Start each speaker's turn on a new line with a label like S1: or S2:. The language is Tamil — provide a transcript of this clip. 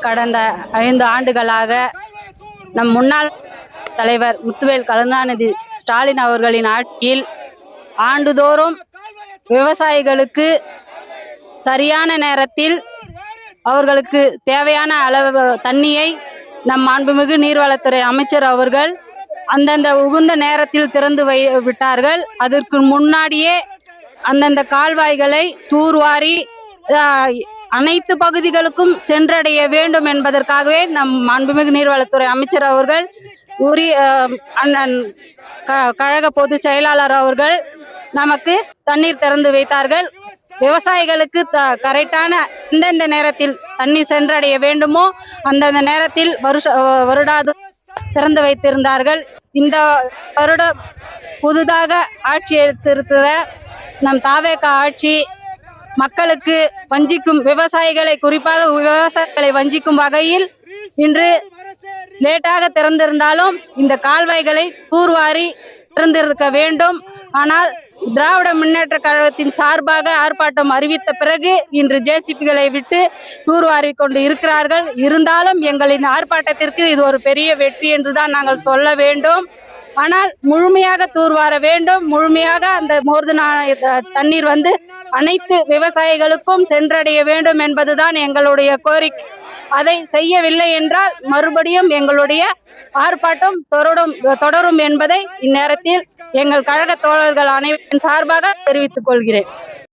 S1: கடந்த 5 ஆண்டுகளாக நம் முன்னாள் தலைவர் முத்துவேல் கருணாநிதி ஸ்டாலின் அவர்களின் ஆட்சியில் ஆண்டுதோறும் விவசாயிகளுக்கு சரியான நேரத்தில் அவர்களுக்கு தேவையான அளவு தண்ணியை நம் மாண்புமிகு நீர்வளத்துறை அமைச்சர் அவர்கள் அந்தந்த உகுந்த நேரத்தில் திறந்து விட்டார்கள். அதற்கு முன்னாடியே அந்தந்த கால்வாய்களை தூர்வாரி அனைத்து பகுதிகளுக்கும் சென்றடைய வேண்டும் என்பதற்காகவே நம் மாண்புமிகு நீர்வளத்துறை அமைச்சர் அவர்கள் அண்ணன் கழக பொதுச் செயலாளர் அவர்கள் நமக்கு தண்ணீர் திறந்து வைத்தார்கள். விவசாயிகளுக்கு கரெக்டான எந்தெந்த நேரத்தில் தண்ணீர் சென்றடைய வேண்டுமோ அந்தந்த நேரத்தில் வருடாது திறந்து வைத்திருந்தார்கள். இந்த வருடம் புதிதாக ஆட்சி எடுத்திருக்கிற நம் தாவேக ஆட்சி மக்களுக்கு வஞ்சிக்கும் விவசாயிகளை, குறிப்பாக விவசாயிகளை வஞ்சிக்கும் வகையில் இன்று லேட்டாக திறந்திருந்தாலும் இந்த கால்வாய்களை தூர்வாரி திறந்திருக்க வேண்டும். ஆனால் திராவிட முன்னேற்ற கழகத்தின் சார்பாக ஆர்ப்பாட்டம் அறிவித்த பிறகு இன்று ஜேசிபிகளை விட்டு தூர்வாரி கொண்டு இருக்கிறார்கள். இருந்தாலும் எங்களின் ஆர்ப்பாட்டத்திற்கு இது ஒரு பெரிய வெற்றி என்றுதான் நாங்கள் சொல்ல வேண்டும். ஆனால் முழுமையாக தூர்வார வேண்டும். முழுமையாக அந்த மோர்தனா தண்ணீர் அனைத்து விவசாயிகளுக்கும் சென்றடைய வேண்டும் என்பதுதான் எங்களுடைய கோரிக்கை. அதை செய்யவில்லை என்றால் மறுபடியும் எங்களுடைய ஆர்ப்பாட்டம் தொடரும் என்பதை இந்நேரத்தில் எங்கள் கழக தோழர்கள் அனைவரின் சார்பாக தெரிவித்துக் கொள்கிறேன்.